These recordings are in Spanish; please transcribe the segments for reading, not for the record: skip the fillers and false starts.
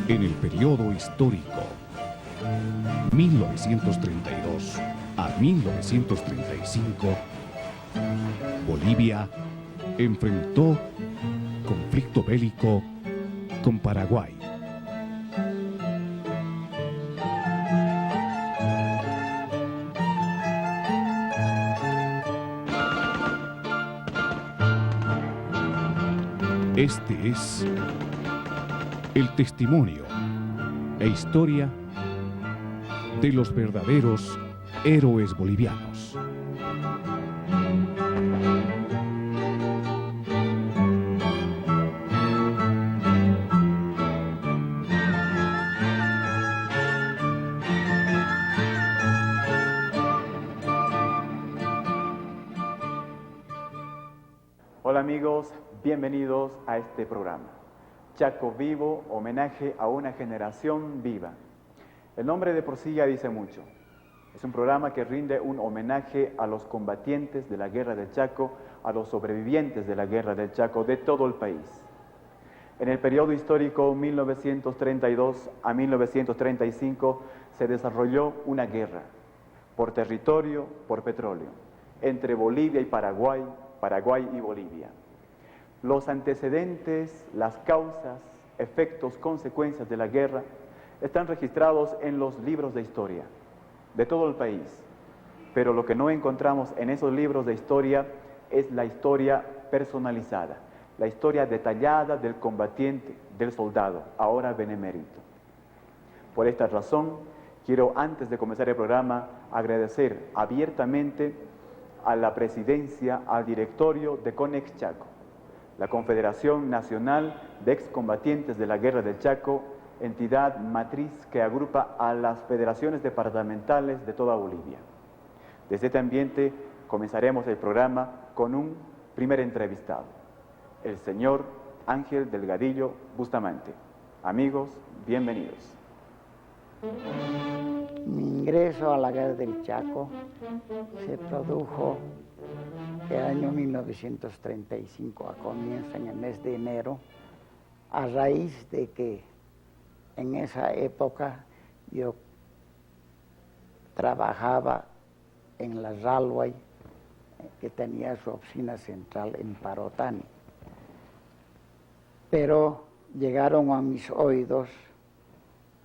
En el periodo histórico 1932 a 1935, Bolivia enfrentó conflicto bélico con Paraguay. Este es el testimonio e historia de los verdaderos héroes bolivianos. Hola amigos, bienvenidos a este programa. Chaco Vivo, homenaje a una generación viva. El nombre de por sí ya dice mucho. Es un programa que rinde un homenaje a los combatientes de la Guerra del Chaco, a los sobrevivientes de la Guerra del Chaco de todo el país. En el periodo histórico 1932 a 1935 se desarrolló una guerra por territorio, por petróleo, entre Bolivia y Paraguay, Paraguay y Bolivia. Los antecedentes, las causas, efectos, consecuencias de la guerra están registrados en los libros de historia de todo el país. Pero lo que no encontramos en esos libros de historia es la historia personalizada, la historia detallada del combatiente, del soldado, ahora benemérito. Por esta razón, quiero, antes de comenzar el programa, agradecer abiertamente a la presidencia, al directorio de CONEX Chaco, la Confederación Nacional de Excombatientes de la Guerra del Chaco, entidad matriz que agrupa a las federaciones departamentales de toda Bolivia. Desde este ambiente comenzaremos el programa con un primer entrevistado, el señor Ángel Delgadillo Bustamante. Amigos, bienvenidos. Mi ingreso a la Guerra del Chaco se produjo el año 1935, a comienzo en el mes de enero, a raíz de que en esa época yo trabajaba en la Railway, que tenía su oficina central en Parotani. Pero llegaron a mis oídos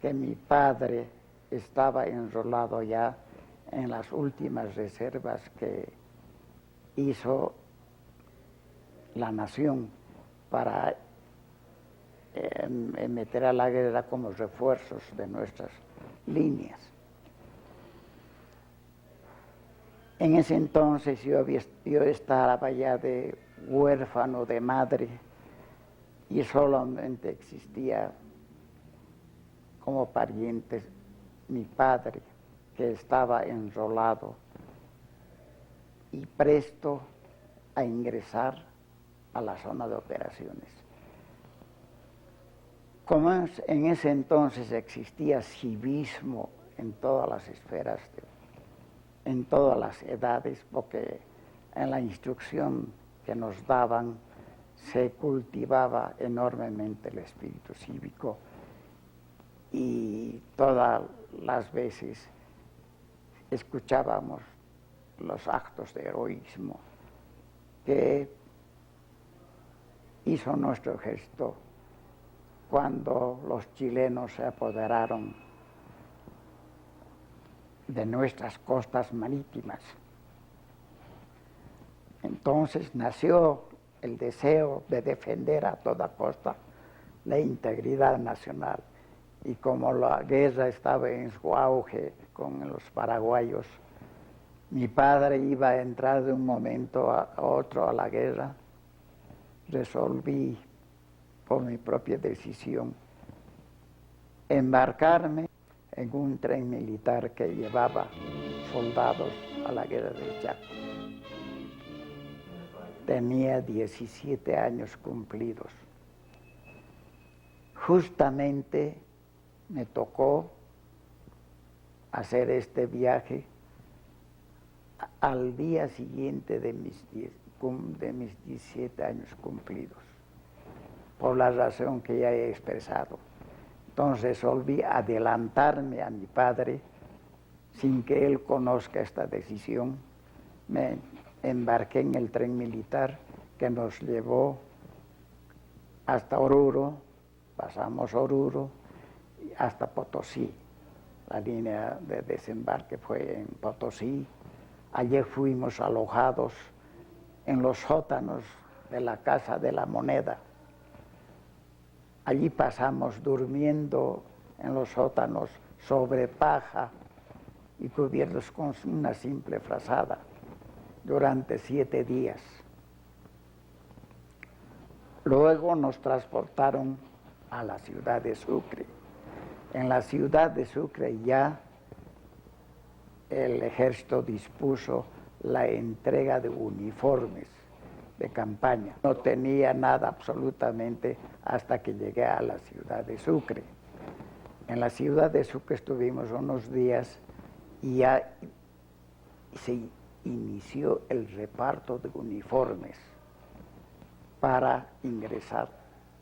que mi padre estaba enrolado ya en las últimas reservas que hizo la nación para meter a la guerra como refuerzos de nuestras líneas. En ese entonces yo estaba ya de huérfano de madre y solamente existía como parientes mi padre, que estaba enrolado y presto a ingresar a la zona de operaciones. Como en ese entonces existía civismo en todas las esferas, en todas las edades, porque en la instrucción que nos daban se cultivaba enormemente el espíritu cívico y todas las veces escuchábamos los actos de heroísmo que hizo nuestro ejército cuando los chilenos se apoderaron de nuestras costas marítimas. Entonces nació el deseo de defender a toda costa la integridad nacional. Y como la guerra estaba en su auge con los paraguayos, mi padre iba a entrar de un momento a otro a la guerra. Resolví, por mi propia decisión, embarcarme en un tren militar que llevaba soldados a la Guerra del Chaco. Tenía 17 años cumplidos. Justamente me tocó hacer este viaje al día siguiente de mis 17 años cumplidos, por la razón que ya he expresado. Entonces resolví adelantarme a mi padre sin que él conozca esta decisión. Me embarqué en el tren militar que nos llevó hasta Oruro, pasamos Oruro hasta Potosí. La línea de desembarque fue en Potosí. Allí fuimos alojados en los sótanos de la Casa de la Moneda. Allí pasamos durmiendo en los sótanos sobre paja y cubiertos con una simple frazada durante 7 días. Luego nos transportaron a la ciudad de Sucre. En la ciudad de Sucre ya el ejército dispuso la entrega de uniformes de campaña. No tenía nada absolutamente hasta que llegué a la ciudad de Sucre. En la ciudad de Sucre estuvimos unos días y ya se inició el reparto de uniformes para ingresar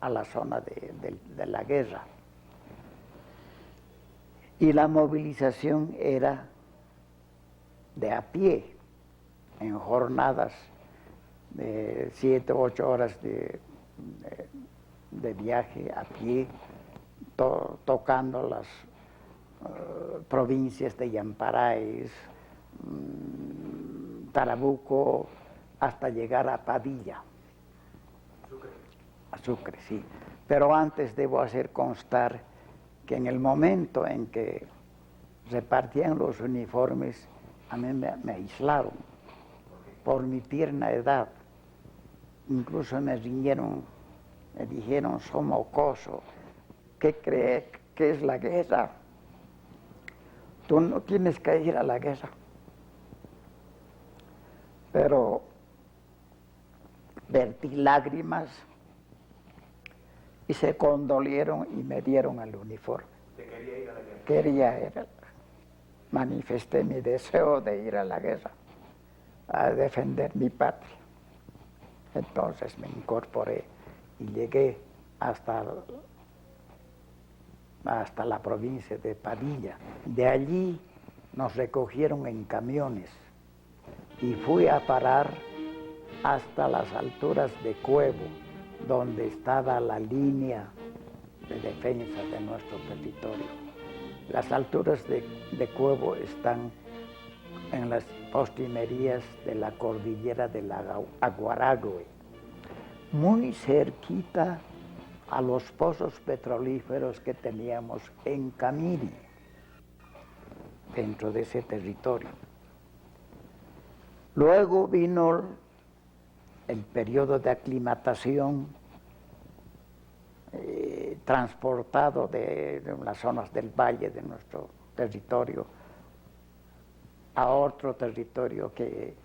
a la zona de la guerra. Y la movilización era de a pie, en jornadas de 7 u 8 horas de viaje a pie, tocando las provincias de Yamparáes, Tarabuco, hasta llegar a Padilla. A Sucre, sí. Pero antes debo hacer constar que en el momento en que repartían los uniformes, a mí me aislaron por mi tierna edad. Incluso me riñeron, me dijeron, "Sos mocoso, ¿qué cree que es la guerra? Tú no tienes que ir a la guerra". Pero vertí lágrimas y se condolieron y me dieron el uniforme. ¿Te quería ir a la guerra? Quería ir, manifesté mi deseo de ir a la guerra, a defender mi patria. Entonces me incorporé y llegué hasta la provincia de Padilla. De allí nos recogieron en camiones y fui a parar hasta las alturas de Cuevo, donde estaba la línea de defensa de nuestro territorio. Las alturas de Cuevo están en las postrimerías de la cordillera de la Aguaragüe, muy cerquita a los pozos petrolíferos que teníamos en Camiri, dentro de ese territorio. Luego vino el periodo de aclimatación, transportado de las zonas del valle de nuestro territorio a otro territorio que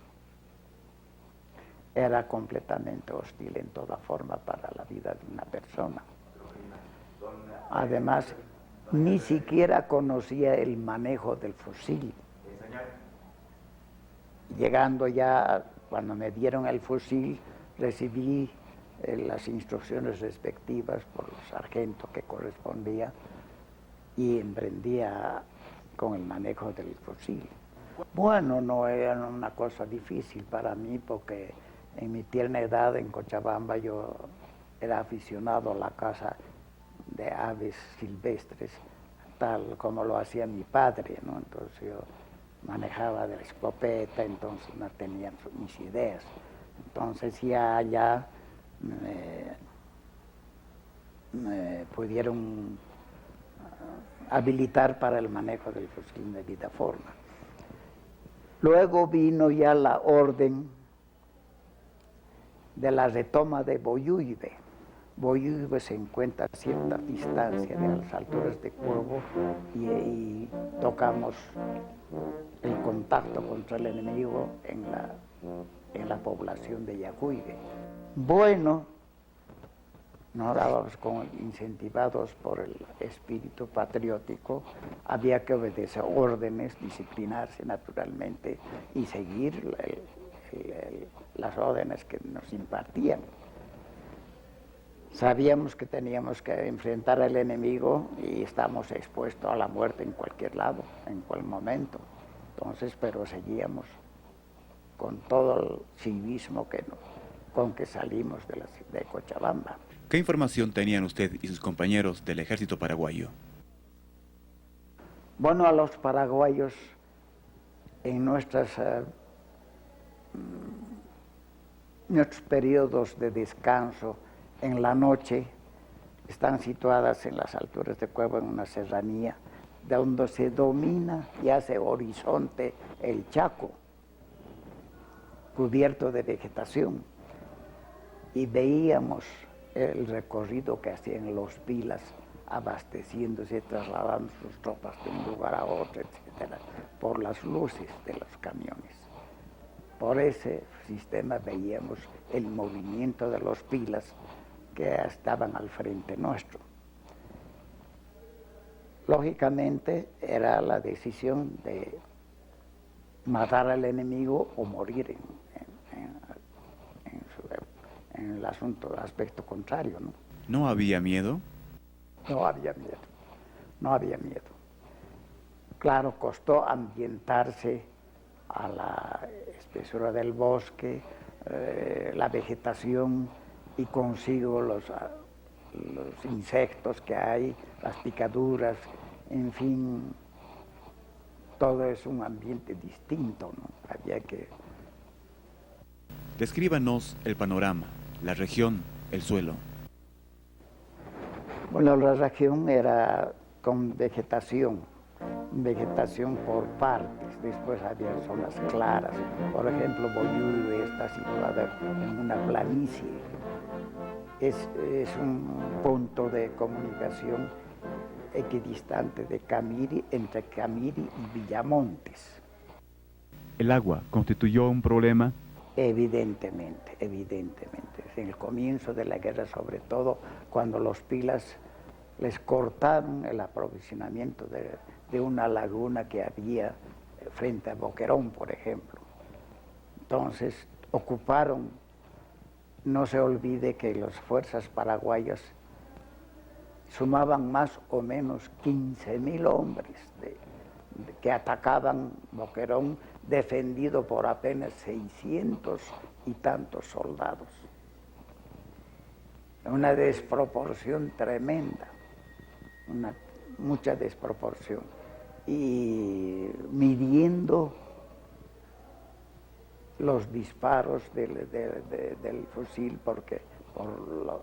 era completamente hostil en toda forma para la vida de una persona. Además, ni siquiera conocía el manejo del fusil. Llegando ya, cuando me dieron el fusil, recibí las instrucciones respectivas por el sargento que correspondía y emprendía con el manejo del fusil. Bueno, no era una cosa difícil para mí porque en mi tierna edad en Cochabamba yo era aficionado a la caza de aves silvestres, tal como lo hacía mi padre, ¿no? Entonces yo manejaba de la escopeta, entonces no tenía mis ideas. Entonces ya me pudieron habilitar para el manejo del fusil de debida forma. Luego vino ya la orden de la retoma de Boyuibe. Boyuibe se encuentra a cierta distancia de las alturas de Cuevo y tocamos el contacto contra el enemigo en la población de Yacuibe. Bueno, no estábamos incentivados por el espíritu patriótico, había que obedecer órdenes, disciplinarse naturalmente y seguir las órdenes que nos impartían. Sabíamos que teníamos que enfrentar al enemigo y estamos expuestos a la muerte en cualquier lado, en cualquier momento. Entonces, pero seguíamos con todo el civismo con que salimos de Cochabamba. ¿Qué información tenían usted y sus compañeros del ejército paraguayo? Bueno, a los paraguayos en nuestros periodos de descanso en la noche están situadas en las alturas de Cueva, en una serranía, de donde se domina y hace horizonte el Chaco, cubierto de vegetación, y veíamos el recorrido que hacían los pilas, abasteciéndose, trasladando sus tropas de un lugar a otro, etcétera, por las luces de los camiones. Por ese sistema veíamos el movimiento de los pilas que estaban al frente nuestro. Lógicamente era la decisión de matar al enemigo o morir en el asunto, el aspecto contrario, ¿no? ¿No había miedo? No había miedo, no había miedo. Claro, costó ambientarse a la espesura del bosque, la vegetación, y consigo los insectos que hay, las picaduras, en fin, todo es un ambiente distinto, ¿no? Había que... Descríbanos el panorama, la región, el suelo. Bueno, la región era con vegetación por partes, después había zonas claras. Por ejemplo, Boyuve está situada en una planicie. Es un punto de comunicación equidistante de Camiri, entre Camiri y Villamontes. ¿El agua constituyó un problema? Evidentemente. En el comienzo de la guerra, sobre todo, cuando los pilas les cortaron el aprovisionamiento de una laguna que había frente a Boquerón, por ejemplo. Entonces, ocuparon, no se olvide que las fuerzas paraguayas sumaban más o menos 15.000 hombres que atacaban Boquerón, defendido por apenas 600 y tantos soldados. Una desproporción tremenda, mucha desproporción. Y midiendo los disparos del fusil, porque por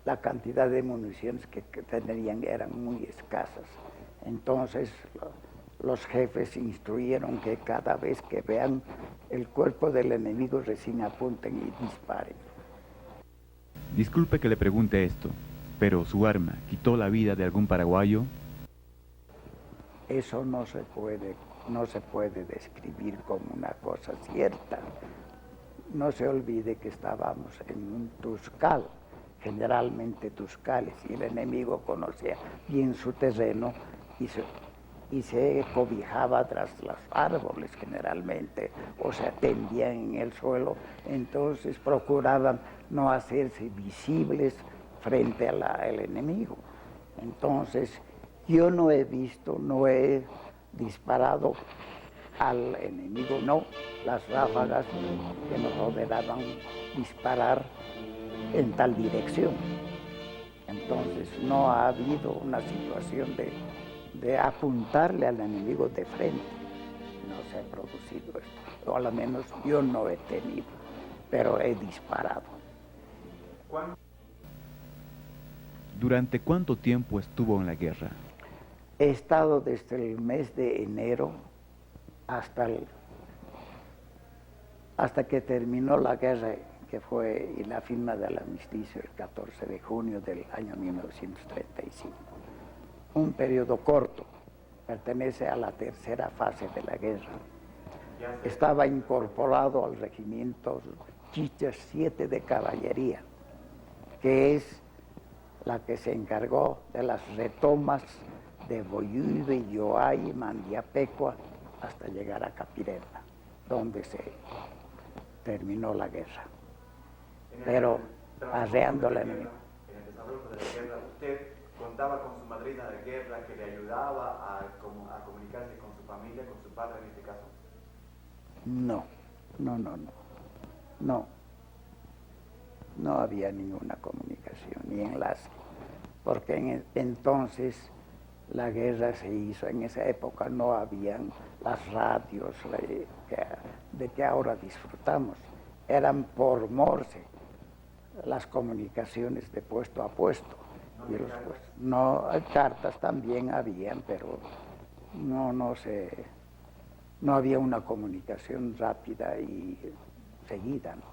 la cantidad de municiones que tenían eran muy escasas. Entonces los jefes instruyeron que cada vez que vean el cuerpo del enemigo recién apunten y disparen. Disculpe que le pregunte esto, pero ¿su arma quitó la vida de algún paraguayo? Eso no se puede describir como una cosa cierta. No se olvide que estábamos en un Tuscal, generalmente Tuscales, y el enemigo conocía bien su terreno y se cobijaba tras los árboles generalmente, o se tendían en el suelo, entonces procuraban no hacerse visibles frente al enemigo. Entonces, yo no he disparado al enemigo, no, las ráfagas que nos ordenaban disparar en tal dirección. Entonces, no ha habido una situación de apuntarle al enemigo de frente. No se ha producido esto, o al menos yo no he tenido, pero he disparado. ¿Durante cuánto tiempo estuvo en la guerra? He estado desde el mes de enero hasta que terminó la guerra, que fue la firma del armisticio el 14 de junio del año 1935. Un periodo corto, pertenece a la tercera fase de la guerra. Estaba incorporado al regimiento Chichas 7 de caballería, que es la que se encargó de las retomas de Boyuve, Yoay, Mandiapecua, hasta llegar a Capirena, donde se terminó la guerra. Pero arreando al enemigo. embajador de la guerra, ¿usted contaba con su madrina de guerra que le ayudaba a comunicarse con su familia, con su padre en este caso? No. No había ninguna comunicación ni enlace, porque entonces la guerra se hizo, en esa época no habían las radios de que ahora disfrutamos, eran por Morse las comunicaciones de puesto a puesto. No, cartas también habían, pero no había una comunicación rápida y seguida, ¿no?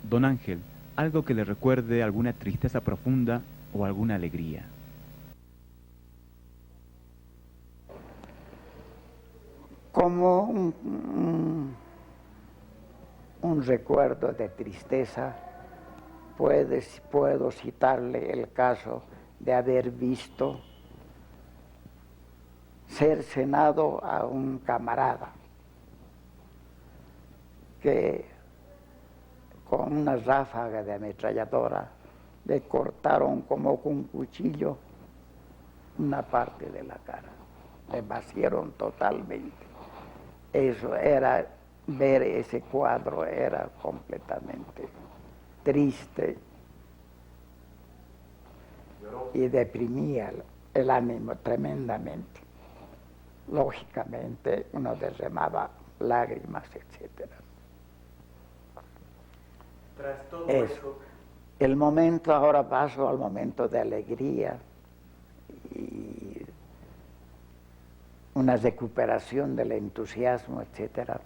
Don Ángel, algo que le recuerde alguna tristeza profunda o alguna alegría. Como un recuerdo de tristeza, puedo citarle el caso de haber visto cercenado a un camarada que con una ráfaga de ametralladora le cortaron como con un cuchillo una parte de la cara, le vaciaron totalmente. Eso era, ver ese cuadro era completamente triste y deprimía el ánimo tremendamente. Lógicamente uno derramaba lágrimas, etc. Tras todo Eso. eso, El momento, ahora paso al momento de alegría y una recuperación del entusiasmo, etc.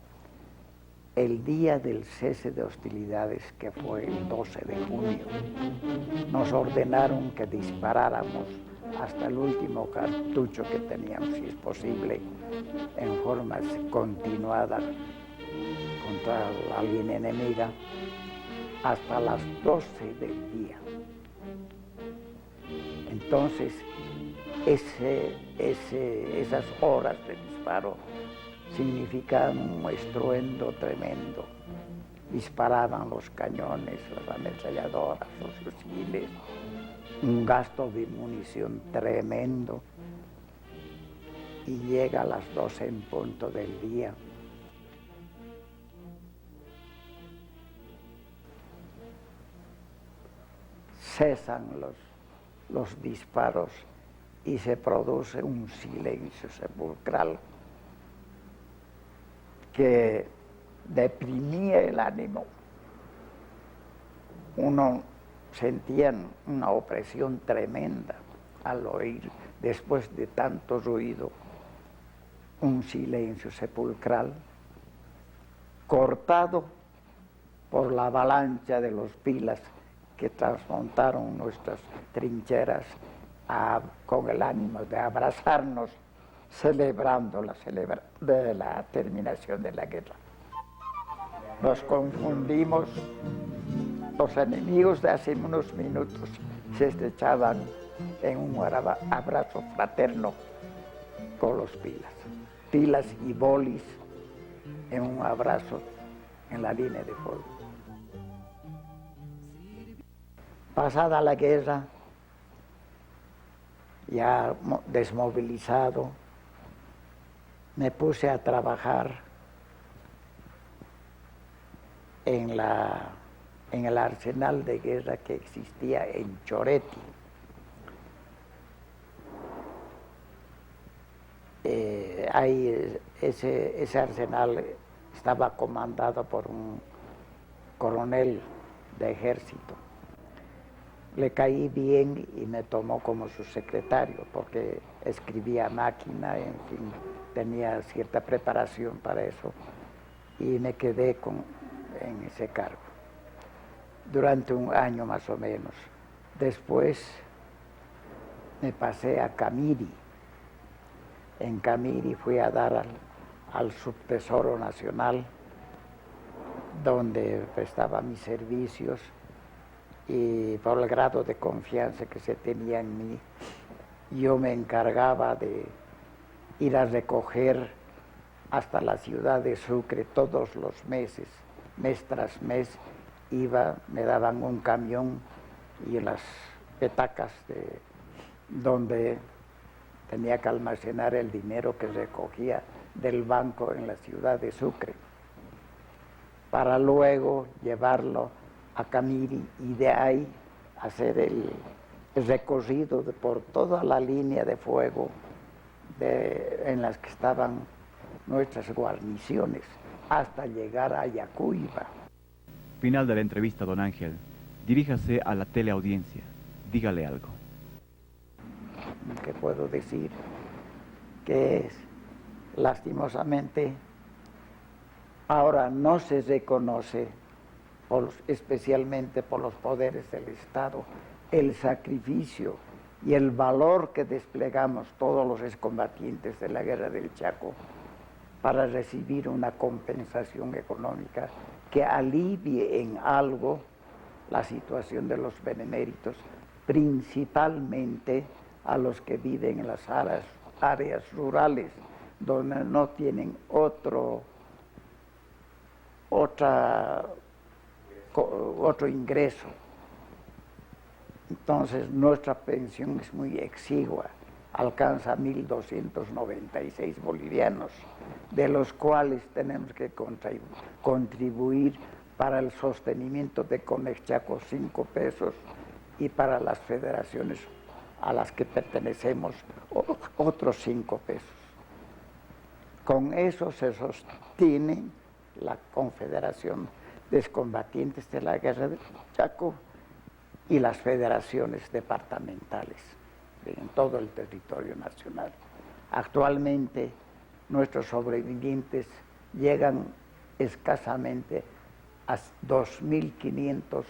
El día del cese de hostilidades, que fue el 12 de junio, nos ordenaron que disparáramos hasta el último cartucho que teníamos, si es posible, en forma continuada contra la línea enemiga, hasta las 12 del día. Entonces, esas horas de disparo significaban un estruendo tremendo. Disparaban los cañones, las ametralladoras, los fusiles, un gasto de munición tremendo. Y llega a las 12 en punto del día. Cesan los disparos y se produce un silencio sepulcral que deprimía el ánimo. Uno sentía una opresión tremenda al oír, después de tanto ruido, un silencio sepulcral cortado por la avalancha de los pilas que transmontaron nuestras trincheras con el ánimo de abrazarnos, celebrando la terminación de la guerra. Nos confundimos, los enemigos de hace unos minutos se estrechaban en un abrazo fraterno con los pilas y bolis en un abrazo en la línea de fuego. Pasada la guerra, ya desmovilizado, me puse a trabajar en el arsenal de guerra que existía en Choreti. Ahí ese arsenal estaba comandado por un coronel de ejército. Le caí bien y me tomó como su secretario, porque escribía a máquina, en fin, tenía cierta preparación para eso, y me quedé en ese cargo durante un año más o menos. Después me pasé a Camiri. En Camiri fui a dar al Subtesoro Nacional, donde prestaba mis servicios, y por el grado de confianza que se tenía en mí, yo me encargaba de ir a recoger hasta la ciudad de Sucre todos los meses, mes tras mes, me daban un camión y las petacas donde tenía que almacenar el dinero que recogía del banco en la ciudad de Sucre, para luego llevarlo a Camiri y de ahí hacer el recorrido por toda la línea de fuego en las que estaban nuestras guarniciones hasta llegar a Yacuiba. Final de la entrevista, don Ángel. Diríjase a la teleaudiencia. Dígale algo. ¿Qué puedo decir? Que lastimosamente ahora no se reconoce, especialmente por los poderes del Estado, el sacrificio y el valor que desplegamos todos los excombatientes de la Guerra del Chaco para recibir una compensación económica que alivie en algo la situación de los beneméritos, principalmente a los que viven en las áreas rurales, donde no tienen otro ingreso. Entonces nuestra pensión es muy exigua, alcanza 1.296 bolivianos, de los cuales tenemos que contribuir para el sostenimiento de Conex Chaco 5 pesos y para las federaciones a las que pertenecemos otros 5 pesos. Con eso se sostiene la Confederación de Excombatientes de la Guerra del Chaco y las federaciones departamentales en todo el territorio nacional. Actualmente nuestros sobrevivientes llegan escasamente a 2.500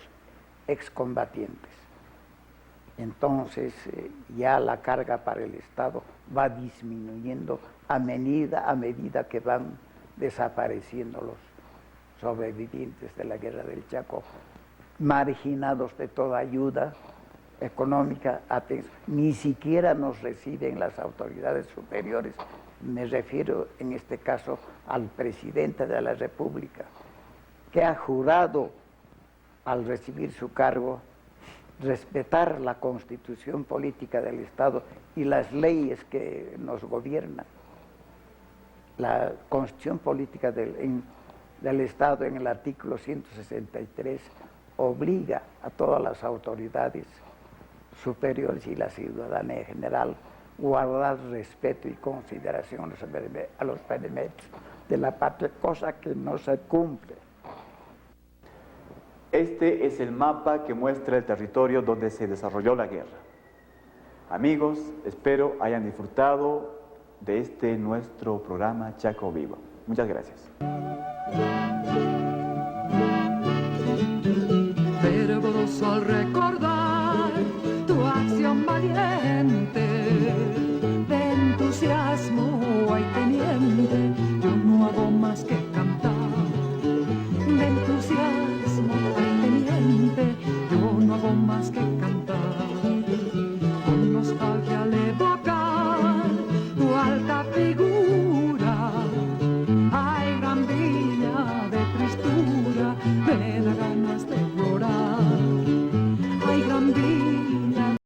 excombatientes. Entonces ya la carga para el Estado va disminuyendo a medida que van desapareciendo los sobrevivientes de la Guerra del Chaco, marginados de toda ayuda económica, ni siquiera nos reciben las autoridades superiores. Me refiero en este caso al presidente de la República, que ha jurado al recibir su cargo respetar la constitución política del Estado y las leyes que nos gobiernan. La constitución política del Estado en el artículo 163 obliga a todas las autoridades superiores y la ciudadanía en general guardar respeto y consideración a los beneméritos de la patria, cosa que no se cumple. Este es el mapa que muestra el territorio donde se desarrolló la guerra. Amigos, espero hayan disfrutado de este nuestro programa Chaco Vivo. Muchas gracias.